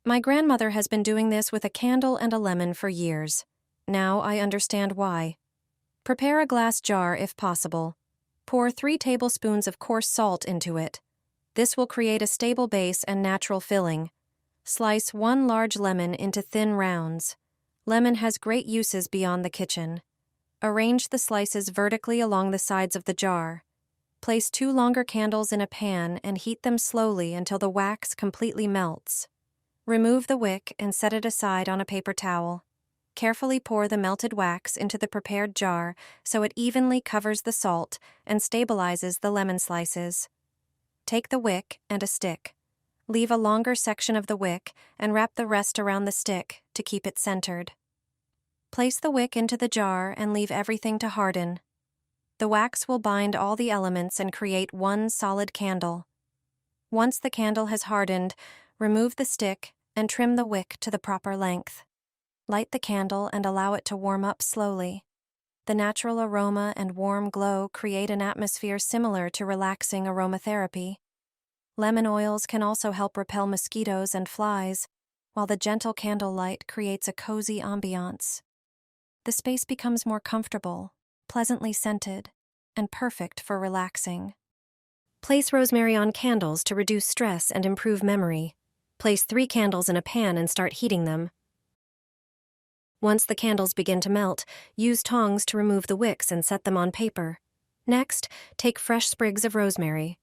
My grandmother has been doing this with a candle and a lemon for years. Now I understand why. Prepare a glass jar if possible. Pour 3 tablespoons of coarse salt into it. This will create a stable base and natural filling. Slice 1 large lemon into thin rounds. Lemon has great uses beyond the kitchen. Arrange the slices vertically along the sides of the jar. Place 2 longer candles in a pan and heat them slowly until the wax completely melts. Remove the wick and set it aside on a paper towel. Carefully pour the melted wax into the prepared jar so it evenly covers the salt and stabilizes the lemon slices. Take the wick and a stick. Leave a longer section of the wick and wrap the rest around the stick to keep it centered. Place the wick into the jar and leave everything to harden. The wax will bind all the elements and create one solid candle. Once the candle has hardened, remove the stick and trim the wick to the proper length. Light the candle and allow it to warm up slowly. The natural aroma and warm glow create an atmosphere similar to relaxing aromatherapy. Lemon oils can also help repel mosquitoes and flies, while the gentle candle light creates a cozy ambiance. The space becomes more comfortable, pleasantly scented, and perfect for relaxing. Place rosemary on candles to reduce stress and improve memory. Place 3 candles in a pan and start heating them. Once the candles begin to melt, use tongs to remove the wicks and set them on paper. Next, take fresh sprigs of rosemary.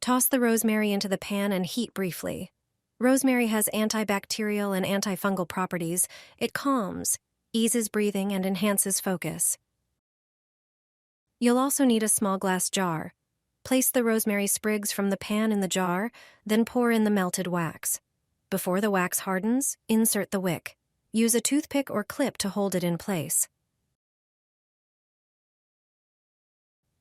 Toss the rosemary into the pan and heat briefly. Rosemary has antibacterial and antifungal properties. It calms, eases breathing, and enhances focus. You'll also need a small glass jar. Place the rosemary sprigs from the pan in the jar, then pour in the melted wax. Before the wax hardens, insert the wick. Use a toothpick or clip to hold it in place.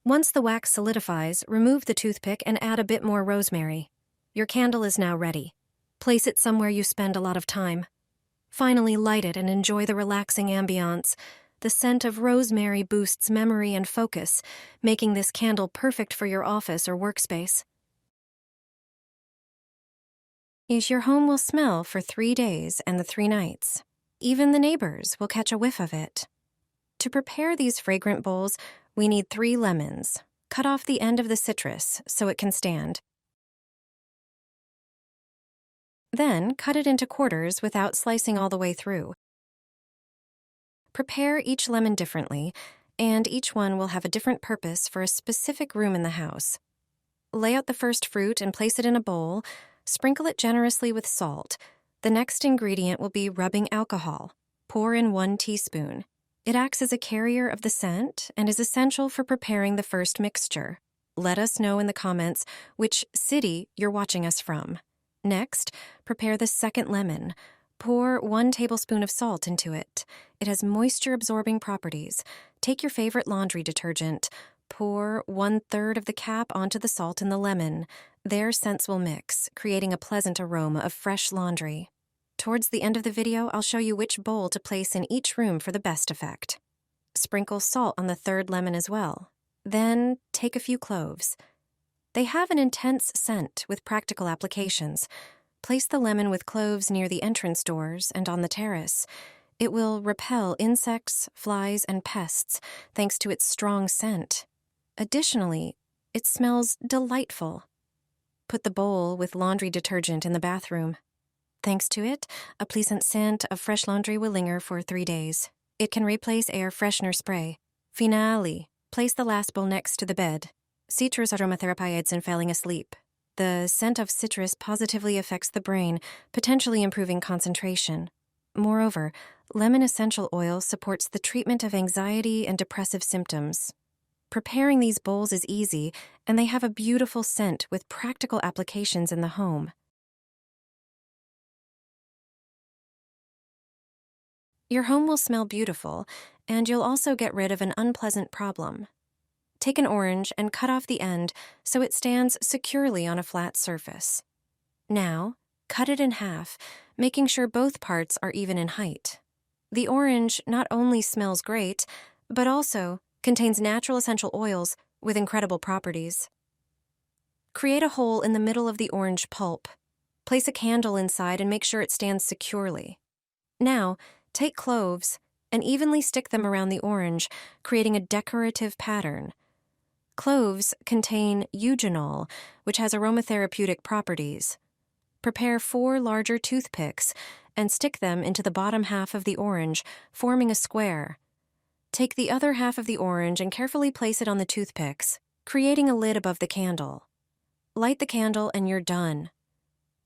Once the wax solidifies, remove the toothpick and add a bit more rosemary. Your candle is now ready. Place it somewhere you spend a lot of time. Finally, light it and enjoy the relaxing ambiance. The scent of rosemary boosts memory and focus, making this candle perfect for your office or workspace. Your home will smell for 3 days and the 3 nights. Even the neighbors will catch a whiff of it. To prepare these fragrant bowls, we need 3 lemons. Cut off the end of the citrus so it can stand. Then, cut it into quarters without slicing all the way through. Prepare each lemon differently, and each one will have a different purpose for a specific room in the house. Lay out the first fruit and place it in a bowl. Sprinkle it generously with salt. The next ingredient will be rubbing alcohol. Pour in 1 teaspoon. It acts as a carrier of the scent and is essential for preparing the first mixture. Let us know in the comments which city you're watching us from. Next, prepare the second lemon. Pour 1 tablespoon of salt into it. It has moisture-absorbing properties. Take your favorite laundry detergent. Pour 1/3 of the cap onto the salt in the lemon. Their scents will mix, creating a pleasant aroma of fresh laundry. Towards the end of the video, I'll show you which bowl to place in each room for the best effect. Sprinkle salt on the 3rd lemon as well. Then, take a few cloves. They have an intense scent with practical applications. Place the lemon with cloves near the entrance doors and on the terrace. It will repel insects, flies, and pests thanks to its strong scent. Additionally, it smells delightful. Put the bowl with laundry detergent in the bathroom. Thanks to it, a pleasant scent of fresh laundry will linger for 3 days. It can replace air freshener spray. Finale. Place the last bowl next to the bed. Citrus aromatherapy aids in falling asleep. The scent of citrus positively affects the brain, potentially improving concentration. Moreover, lemon essential oil supports the treatment of anxiety and depressive symptoms. Preparing these bowls is easy, and they have a beautiful scent with practical applications in the home. Your home will smell beautiful, and you'll also get rid of an unpleasant problem. Take an orange and cut off the end so it stands securely on a flat surface. Now, cut it in half, making sure both parts are even in height. The orange not only smells great, but also contains natural essential oils with incredible properties. Create a hole in the middle of the orange pulp. Place a candle inside and make sure it stands securely. Now, take cloves and evenly stick them around the orange, creating a decorative pattern. Cloves contain eugenol, which has aromatherapeutic properties. Prepare 4 larger toothpicks and stick them into the bottom half of the orange, forming a square. Take the other half of the orange and carefully place it on the toothpicks, creating a lid above the candle. Light the candle and you're done.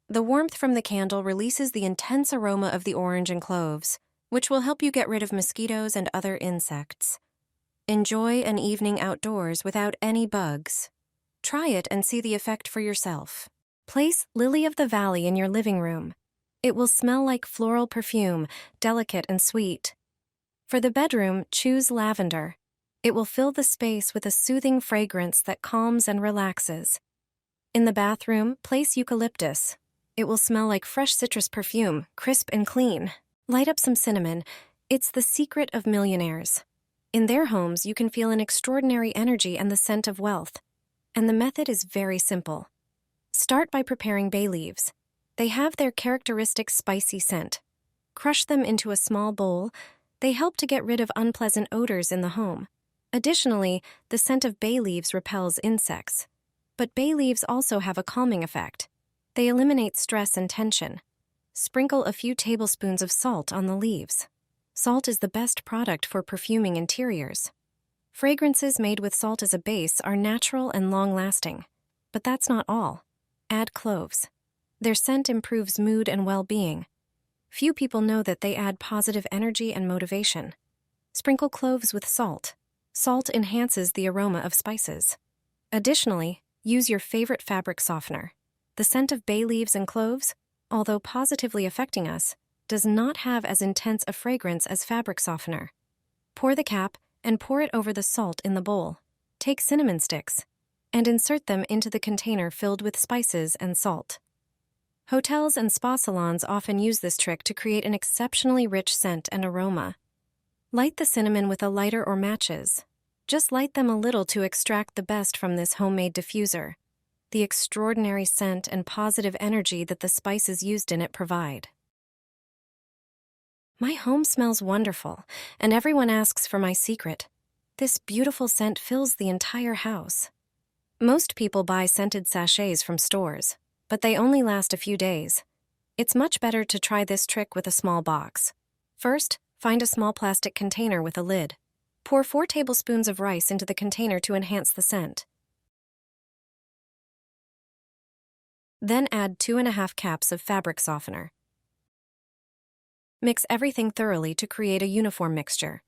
The warmth from the candle releases the intense aroma of the orange and cloves, which will help you get rid of mosquitoes and other insects. Enjoy an evening outdoors without any bugs. Try it and see the effect for yourself. Place Lily of the Valley in your living room. It will smell like floral perfume, delicate and sweet. For the bedroom, choose lavender. It will fill the space with a soothing fragrance that calms and relaxes. In the bathroom, place eucalyptus. It will smell like fresh citrus perfume, crisp and clean. Light up some cinnamon. It's the secret of millionaires. In their homes, you can feel an extraordinary energy and the scent of wealth. And the method is very simple. Start by preparing bay leaves. They have their characteristic spicy scent. Crush them into a small bowl. They help to get rid of unpleasant odors in the home. Additionally, the scent of bay leaves repels insects. But bay leaves also have a calming effect. They eliminate stress and tension. Sprinkle a few tablespoons of salt on the leaves. Salt is the best product for perfuming interiors. Fragrances made with salt as a base are natural and long-lasting. But that's not all. Add cloves. Their scent improves mood and well-being. Few people know that they add positive energy and motivation. Sprinkle cloves with salt. Salt enhances the aroma of spices. Additionally, use your favorite fabric softener. The scent of bay leaves and cloves, although positively affecting us, does not have as intense a fragrance as fabric softener. Pour the cap and pour it over the salt in the bowl. Take cinnamon sticks and insert them into the container filled with spices and salt. Hotels and spa salons often use this trick to create an exceptionally rich scent and aroma. Light the cinnamon with a lighter or matches. Just light them a little to extract the best from this homemade diffuser. The extraordinary scent and positive energy that the spices used in it provide. My home smells wonderful, and everyone asks for my secret. This beautiful scent fills the entire house. Most people buy scented sachets from stores, but they only last a few days. It's much better to try this trick with a small box. First, find a small plastic container with a lid. Pour 4 tablespoons of rice into the container to enhance the scent. Then add 2½ caps of fabric softener. Mix everything thoroughly to create a uniform mixture.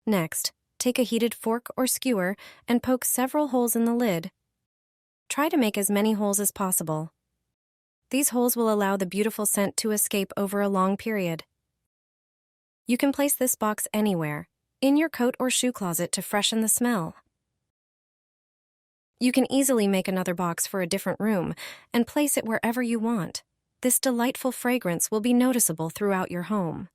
Next, take a heated fork or skewer and poke several holes in the lid. Try to make as many holes as possible. These holes will allow the beautiful scent to escape over a long period. You can place this box anywhere, in your coat or shoe closet to freshen the smell. You can easily make another box for a different room and place it wherever you want. This delightful fragrance will be noticeable throughout your home.